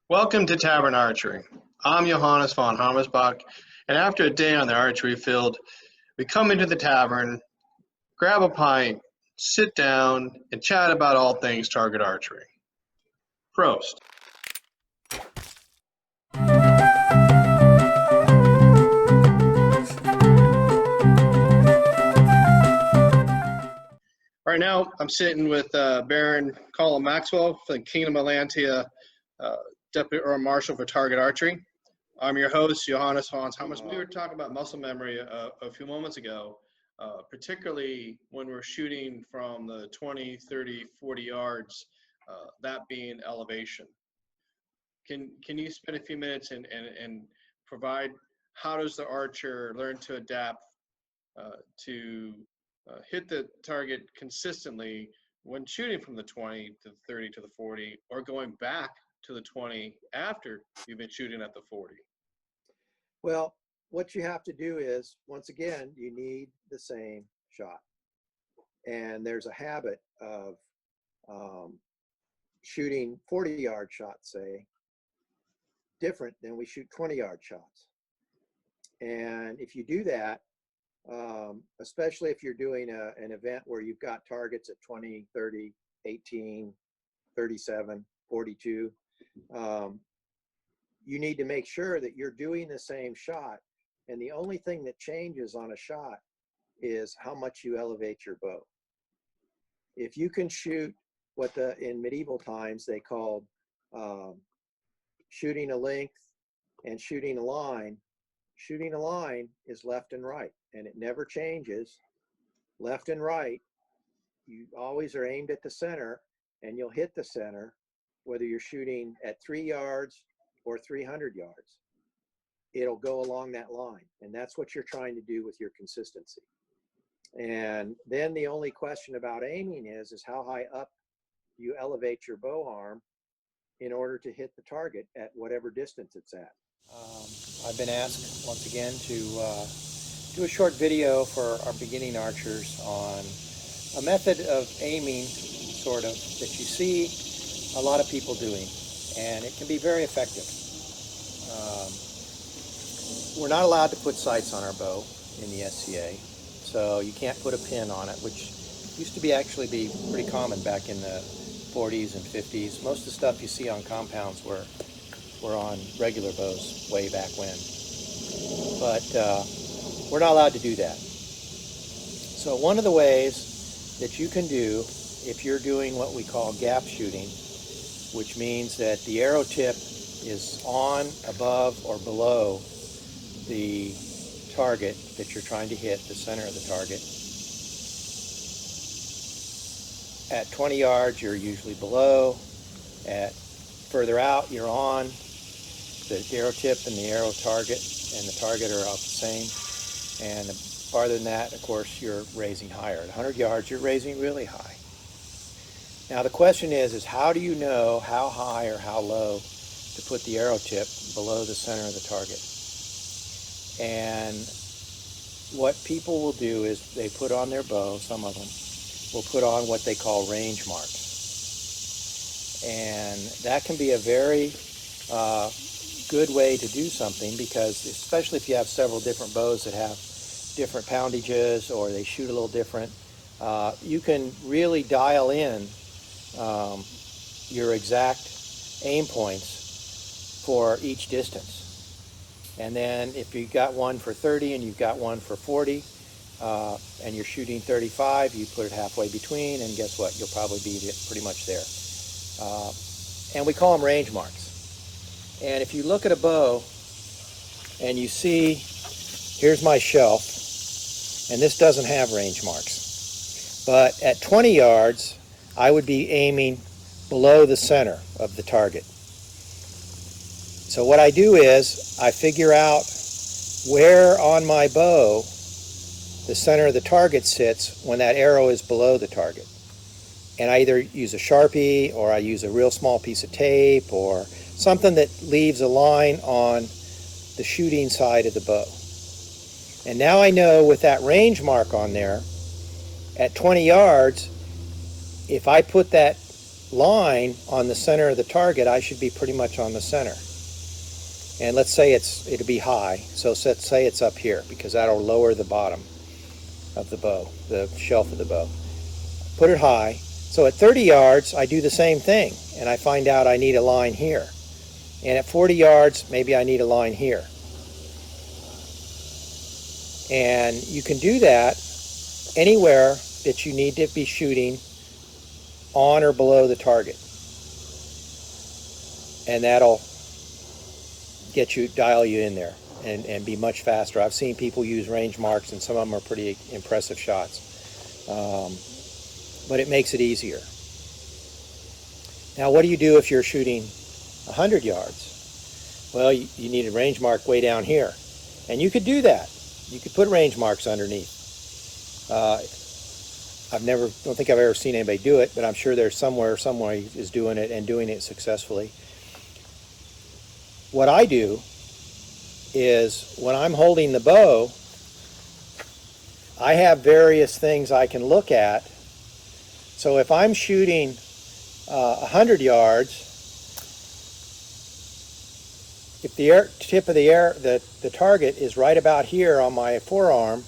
Welcome to Tavern Archery. I'm Johannes von Hammersbach, and after a day on the archery field, we come into the tavern, grab a pint, sit down, and chat about all things target archery. Prost. Right now, I'm sitting with Baron Colum Maxwell from the Kingdom of Atlantia, Deputy Earl Marshal for Target Archery. I'm your host, Johannes von Hammersbach. We were talking about muscle memory a few moments ago, particularly when we're shooting from the 20, 30, 40 yards, that being elevation. Can you spend a few minutes and provide how does the archer learn to adapt to hit the target consistently when shooting from the 20 to the 30 to the 40 or going back to the 20 after you've been shooting at the 40? Well, what you have to do is, once again, you need the same shot. And there's a habit of shooting 40-yard shots, say, different than we shoot 20-yard shots. And if you do that, especially if you're doing an event where you've got targets at 20, 30, 18, 37, 42, you need to make sure that you're doing the same shot. And the only thing that changes on a shot is how much you elevate your bow. If you can shoot what in medieval times they called shooting a length and shooting a line is left and right, and it never changes. Left and right, you always are aimed at the center, and you'll hit the center whether you're shooting at 3 yards or 300 yards. It'll go along that line, and that's what you're trying to do with your consistency. And then the only question about aiming is how high up you elevate your bow arm in order to hit the target at whatever distance it's at. I've been asked once again to do a short video for our beginning archers on a method of aiming, sort of, that you see a lot of people doing, and it can be very effective. We're not allowed to put sights on our bow in the SCA, so you can't put a pin on it, which used to actually be pretty common back in the 40s and 50s. Most of the stuff you see on compounds were on regular bows way back when. But we're not allowed to do that. So one of the ways that you can do, if you're doing what we call gap shooting, which means that the arrow tip is on, above, or below the target that you're trying to hit, the center of the target. At 20 yards, you're usually below. At further out, you're on. The arrow tip and the arrow target and the target are about the same. And farther than that, of course, you're raising higher. At 100 yards, you're raising really high. Now the question is how do you know how high or how low to put the arrow tip below the center of the target? And what people will do is they put on their bow, some of them, will put on what they call range marks. And that can be a very good way to do something, because especially if you have several different bows that have different poundages or they shoot a little different, you can really dial in your exact aim points for each distance. And then if you've got one for 30 and you've got one for 40 and you're shooting 35, you put it halfway between, and guess what? You'll probably be pretty much there. And we call them range marks. And if you look at a bow and you see, here's my shelf, and this doesn't have range marks. But at 20 yards, I would be aiming below the center of the target. So what I do is I figure out where on my bow the center of the target sits when that arrow is below the target. And I either use a Sharpie, or I use a real small piece of tape, or something that leaves a line on the shooting side of the bow. And now I know with that range mark on there, at 20 yards, if I put that line on the center of the target, I should be pretty much on the center. And let's say it'll be high, so let's say it's up here, because that'll lower the bottom of the bow, the shelf of the bow. Put it high. So at 30 yards, I do the same thing, and I find out I need a line here. And at 40 yards, maybe I need a line here. And you can do that anywhere that you need to be shooting on or below the target. And that'll dial you in there and be much faster. I've seen people use range marks, and some of them are pretty impressive shots. But it makes it easier. Now, what do you do if you're shooting 100 yards? Well, you need a range mark way down here. And you could do that. You could put range marks underneath. Don't think I've ever seen anybody do it, but I'm sure there's someone is doing it and doing it successfully. What I do is when I'm holding the bow, I have various things I can look at. So if I'm shooting 100 yards, if the tip of the target is right about here on my forearm,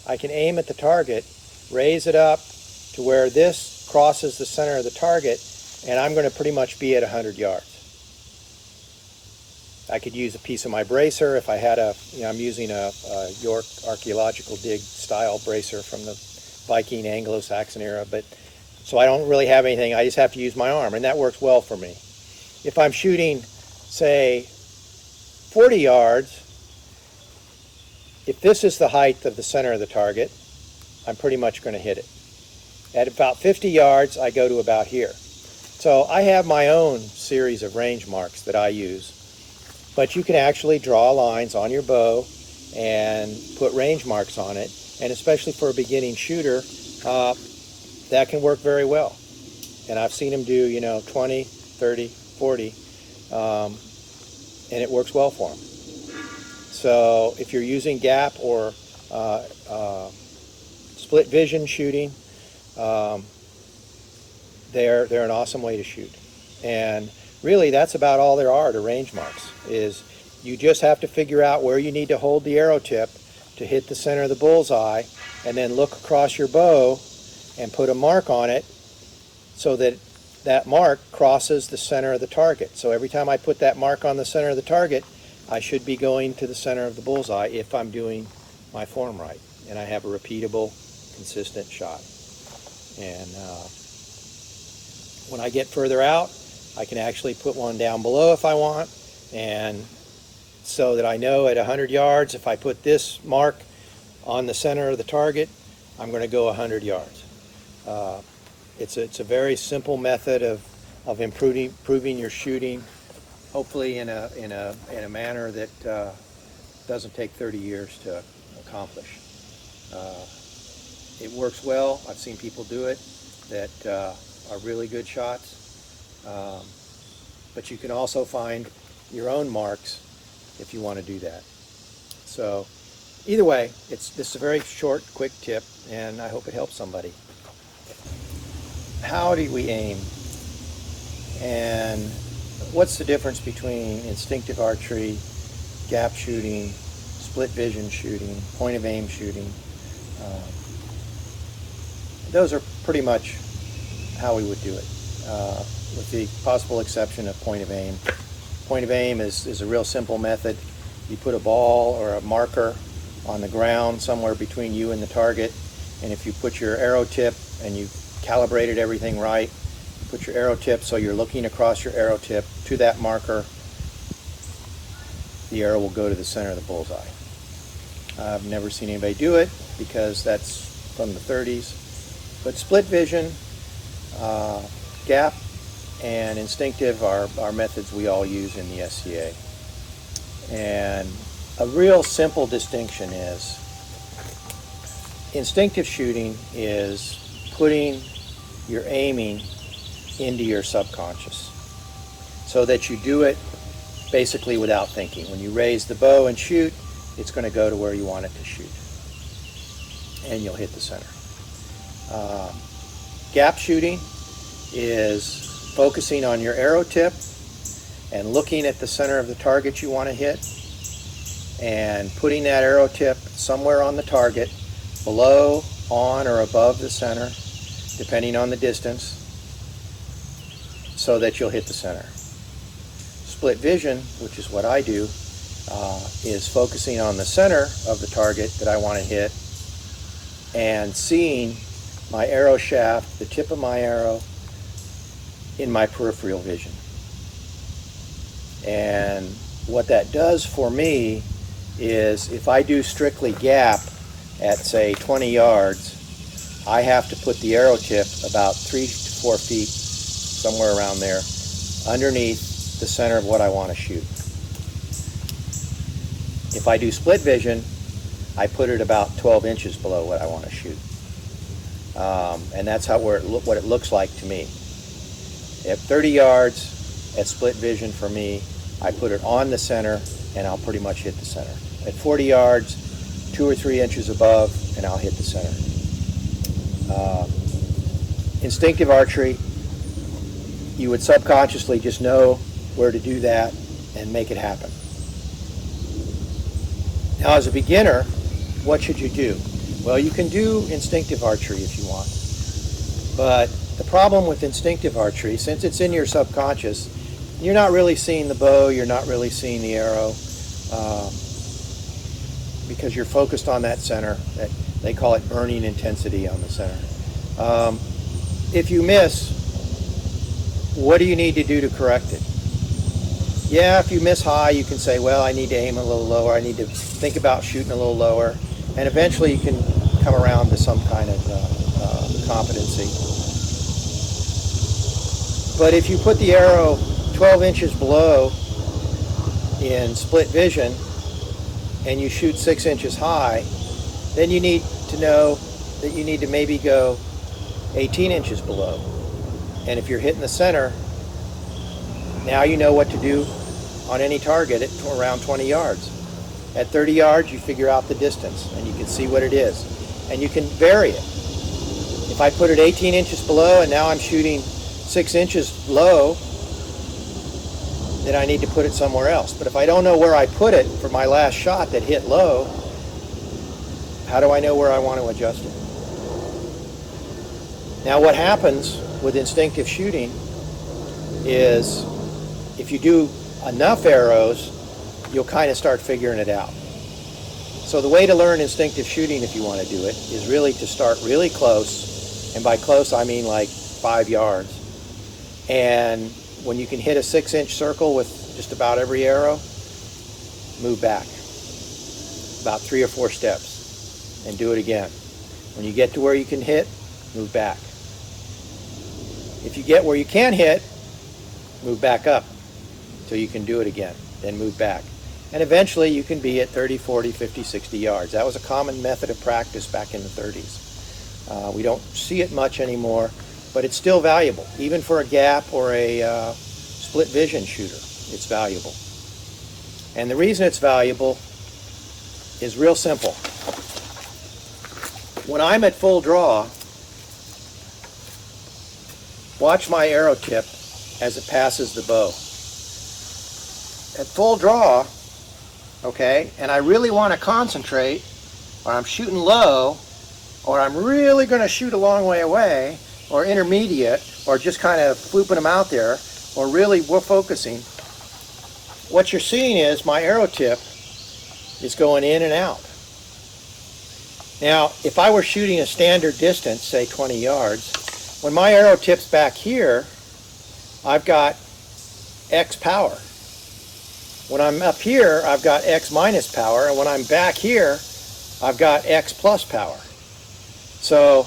I can aim at the target, raise it up to where this crosses the center of the target, and I'm going to pretty much be at 100 yards. I could use a piece of my bracer if I had I'm using a York archaeological dig style bracer from the Viking Anglo-Saxon era, but so I don't really have anything. I just have to use my arm, and that works well for me. If I'm shooting, say, 40 yards, if this is the height of the center of the target, I'm pretty much going to hit it. At about 50 yards, I go to about here. So I have my own series of range marks that I use. But you can actually draw lines on your bow and put range marks on it. And especially for a beginning shooter, that can work very well. And I've seen them do, 20, 30, 40, and it works well for them. So if you're using gap or split vision shooting, they're an awesome way to shoot. And really, that's about all there are to range marks, is you just have to figure out where you need to hold the arrow tip to hit the center of the bullseye, and then look across your bow and put a mark on it so that that mark crosses the center of the target. So every time I put that mark on the center of the target, I should be going to the center of the bullseye if I'm doing my form right, and I have a repeatable, consistent shot. And when I get further out, I can actually put one down below if I want, and so that I know at 100 yards, if I put this mark on the center of the target, I'm going to go 100 yards. It's a very simple method of improving your shooting, hopefully in a manner that doesn't take 30 years to accomplish. It works well. I've seen people do it that are really good shots. But you can also find your own marks if you want to do that. So either way, this is a very short, quick tip, and I hope it helps somebody. How do we aim? And what's the difference between instinctive archery, gap shooting, split vision shooting, point of aim shooting? Those are pretty much how we would do it, with the possible exception of point of aim. Point of aim is a real simple method. You put a ball or a marker on the ground somewhere between you and the target, and if you put your arrow tip and you calibrated everything right, you put your arrow tip so you're looking across your arrow tip to that marker, the arrow will go to the center of the bullseye. I've never seen anybody do it because that's from the 30s. But split vision, gap, and instinctive are methods we all use in the SCA. And a real simple distinction is instinctive shooting is putting your aiming into your subconscious so that you do it basically without thinking. When you raise the bow and shoot, it's going to go to where you want it to shoot, and you'll hit the center. Gap shooting is focusing on your arrow tip and looking at the center of the target you want to hit and putting that arrow tip somewhere on the target, below, on, or above the center, depending on the distance, so that you'll hit the center. Split vision, which is what I do, is focusing on the center of the target that I want to hit and seeing my arrow shaft, the tip of my arrow, in my peripheral vision. And what that does for me is, if I do strictly gap at say 20 yards, I have to put the arrow tip about 3 to 4 feet, somewhere around there, underneath the center of what I want to shoot. If I do split vision, I put it about 12 inches below what I want to shoot. And that's what it looks like to me. At 30 yards, at split vision for me, I put it on the center and I'll pretty much hit the center. At 40 yards, 2 or 3 inches above, and I'll hit the center. Instinctive archery, you would subconsciously just know where to do that and make it happen. Now, as a beginner, what should you do? Well, you can do instinctive archery if you want. But the problem with instinctive archery, since it's in your subconscious, you're not really seeing the bow, you're not really seeing the arrow, because you're focused on that center. They call it burning intensity on the center. If you miss, what do you need to do to correct it? Yeah, if you miss high, you can say, well, I need to aim a little lower, I need to think about shooting a little lower, and eventually you can come around to some kind of competency. But if you put the arrow 12 inches below in split vision and you shoot 6 inches high, then you need to know that you need to maybe go 18 inches below. And if you're hitting the center, now you know what to do on any target at around 20 yards. At 30 yards, you figure out the distance and you can see what it is. And you can vary it. If I put it 18 inches below and now I'm shooting 6 inches low, then I need to put it somewhere else. But if I don't know where I put it for my last shot that hit low, how do I know where I want to adjust it? Now, what happens with instinctive shooting is, if you do enough arrows, you'll kind of start figuring it out. So the way to learn instinctive shooting, if you want to do it, is really to start really close, and by close I mean like 5 yards. And when you can hit a 6-inch circle with just about every arrow, move back about 3 or 4 steps and do it again. When you get to where you can hit, move back. If you get where you can't hit, move back up till you can do it again, then move back. And eventually you can be at 30, 40, 50, 60 yards. That was a common method of practice back in the 30s. We don't see it much anymore, but it's still valuable. Even for a gap or a split vision shooter, it's valuable. And the reason it's valuable is real simple. When I'm at full draw, watch my arrow tip as it passes the bow. At full draw, okay, and I really want to concentrate, or I'm shooting low, or I'm really going to shoot a long way away, or intermediate, or just kind of flooping them out there, or really we're focusing, what you're seeing is my arrow tip is going in and out. Now, if I were shooting a standard distance, say 20 yards, when my arrow tips back here, I've got X power. When I'm up here, I've got X minus power, and when I'm back here, I've got X plus power. So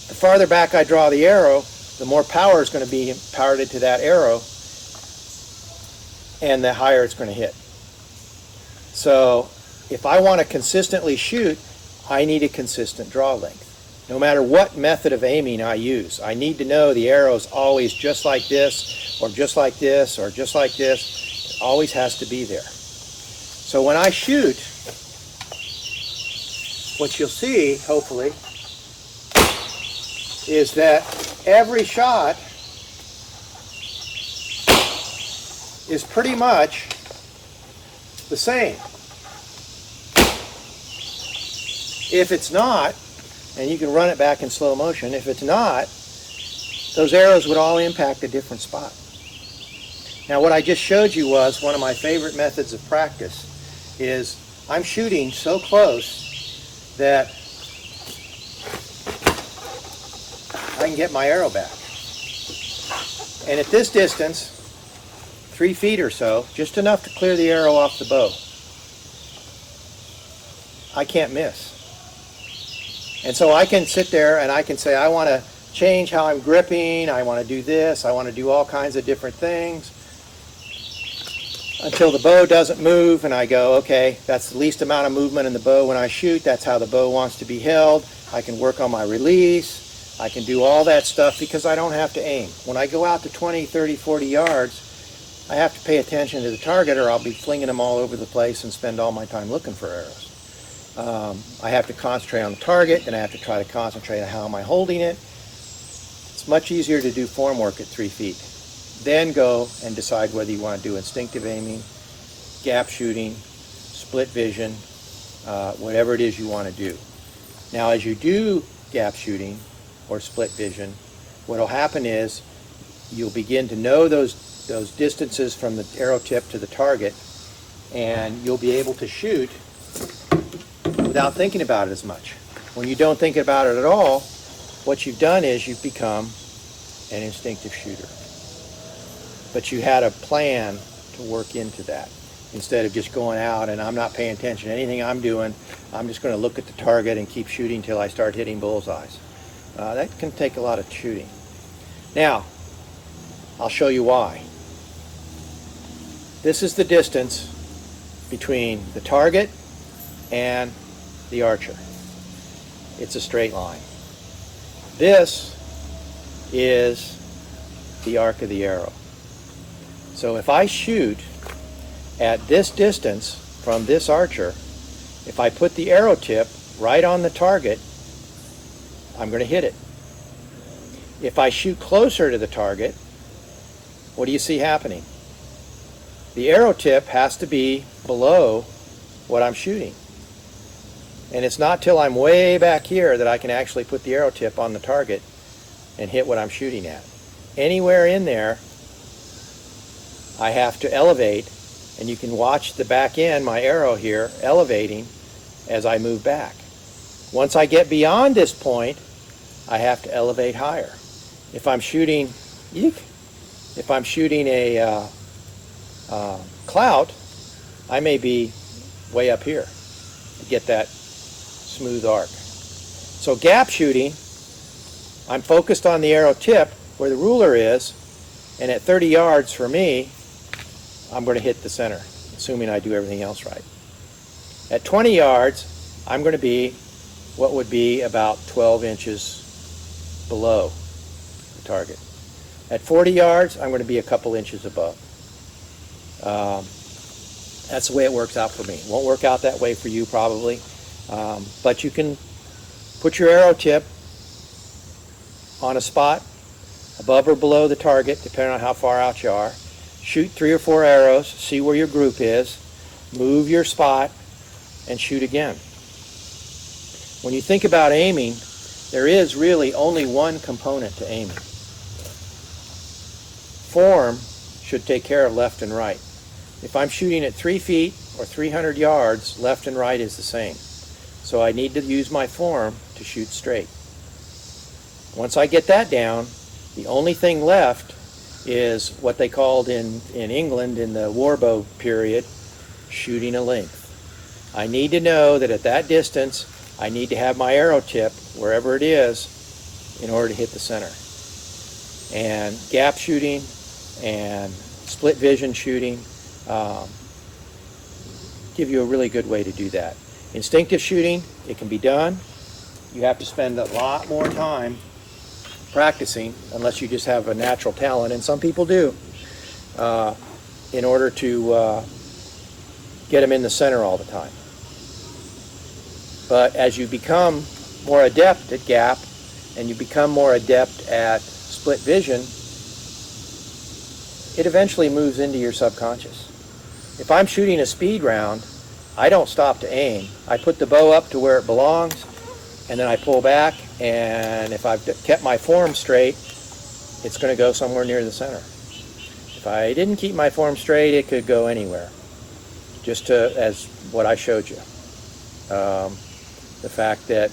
the farther back I draw the arrow, the more power is going to be imparted to that arrow, and the higher it's going to hit. So if I want to consistently shoot, I need a consistent draw length. No matter what method of aiming I use, I need to know the arrow's always just like this, or just like this, or just like this. It always has to be there. So when I shoot, what you'll see, hopefully, is that every shot is pretty much the same. If it's not, and you can run it back in slow motion, if it's not, those arrows would all impact a different spot. Now what I just showed you was one of my favorite methods of practice is I'm shooting so close that I can get my arrow back. And at this distance, 3 feet or so, just enough to clear the arrow off the bow, I can't miss. And so I can sit there and I can say, I want to change how I'm gripping, I want to do this, I want to do all kinds of different things, until the bow doesn't move, and I go, okay, that's the least amount of movement in the bow when I shoot, that's how the bow wants to be held. I can work on my release, I can do all that stuff because I don't have to aim. When I go out to 20, 30, 40 yards, I have to pay attention to the target or I'll be flinging them all over the place and spend all my time looking for arrows. I have to concentrate on the target, and I have to try to concentrate on how am I holding it. It's much easier to do form work at 3 feet. Then go and decide whether you want to do instinctive aiming, gap shooting, split vision, whatever it is you want to do. Now as you do gap shooting or split vision, what will happen is you'll begin to know those distances from the arrow tip to the target, and you'll be able to shoot without thinking about it as much. When you don't think about it at all, what you've done is you've become an instinctive shooter. But you had a plan to work into that, instead of just going out and I'm not paying attention to anything I'm doing. I'm just going to look at the target and keep shooting till I start hitting bullseyes. That can take a lot of shooting. Now, I'll show you why. This is the distance between the target and the archer. It's a straight line. This is the arc of the arrow. So if I shoot at this distance from this archer, if I put the arrow tip right on the target, I'm going to hit it. If I shoot closer to the target, what do you see happening? The arrow tip has to be below what I'm shooting. And it's not till I'm way back here that I can actually put the arrow tip on the target and hit what I'm shooting at. Anywhere in there, I have to elevate, and you can watch the back end, my arrow here, elevating as I move back. Once I get beyond this point, I have to elevate higher. If I'm shooting, a clout, I may be way up here to get that smooth arc. So gap shooting, I'm focused on the arrow tip where the ruler is, and at 30 yards for me, I'm going to hit the center, assuming I do everything else right. At 20 yards, I'm going to be what would be about 12 inches below the target. At 40 yards, I'm going to be a couple inches above. That's the way it works out for me. It won't work out that way for you probably, but you can put your arrow tip on a spot above or below the target, depending on how far out you are. Shoot 3 or 4 arrows, see where your group is, move your spot, and shoot again. When you think about aiming, there is really only one component to aiming. Form should take care of left and right. If I'm shooting at 3 feet or 300 yards, left and right is the same. So I need to use my form to shoot straight. Once I get that down, the only thing left is what they called in England in the warbow period, shooting a length. I need to know that at that distance, I need to have my arrow tip, wherever it is, in order to hit the center. And gap shooting and split vision shooting give you a really good way to do that. Instinctive shooting, it can be done. You have to spend a lot more time practicing, unless you just have a natural talent, and some people do, in order to get them in the center all the time. But as you become more adept at gap, and you become more adept at split vision, it eventually moves into your subconscious. If I'm shooting a speed round, I don't stop to aim. I put the bow up to where it belongs, and then I pull back, and if I've kept my form straight, it's going to go somewhere near the center. If I didn't keep my form straight, it could go anywhere, just as what I showed you. The fact that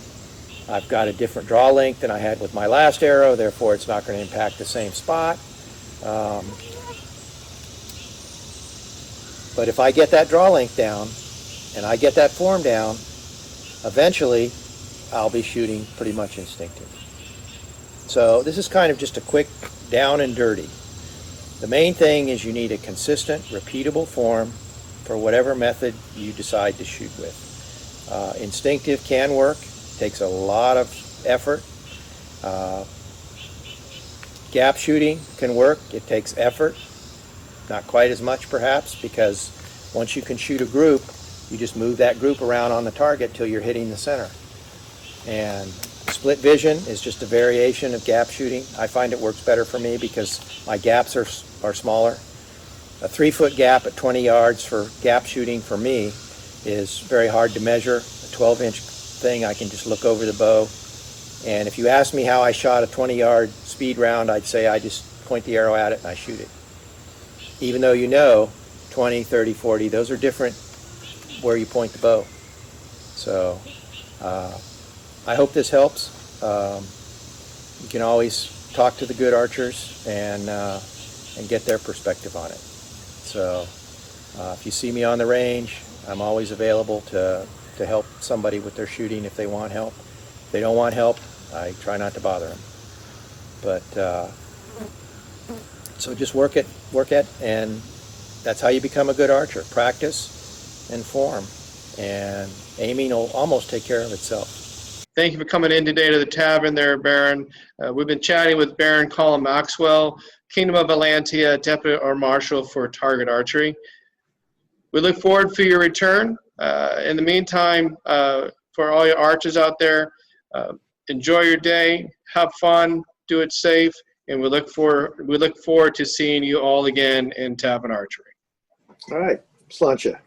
I've got a different draw length than I had with my last arrow, therefore it's not going to impact the same spot. But if I get that draw length down and I get that form down, eventually I'll be shooting pretty much instinctive. So this is kind of just a quick down and dirty. The main thing is you need a consistent, repeatable form for whatever method you decide to shoot with. Instinctive can work, takes a lot of effort. Gap shooting can work, it takes effort. Not quite as much perhaps, because once you can shoot a group, you just move that group around on the target till you're hitting the center. And split vision is just a variation of gap shooting. I find it works better for me because my gaps are smaller. A 3-foot gap at 20 yards for gap shooting for me is very hard to measure. A 12-inch thing, I can just look over the bow. And if you ask me how I shot a 20-yard speed round, I'd say I just point the arrow at it and I shoot it. Even though you know 20, 30, 40, those are different where you point the bow. So I hope this helps. You can always talk to the good archers and get their perspective on it. So if you see me on the range, I'm always available to help somebody with their shooting if they want help. If they don't want help, I try not to bother them. But so just work it, and that's how you become a good archer. Practice and form, and aiming will almost take care of itself. Thank you for coming in today to the tavern there, Baron. We've been chatting with Baron Colum Maxwell, Kingdom of Atlantia Deputy or Marshal for Target Archery. We look forward for your return. In the meantime, for all your archers out there, enjoy your day, have fun, do it safe, and we look forward to seeing you all again in Tavern Archery. All right, sláinte.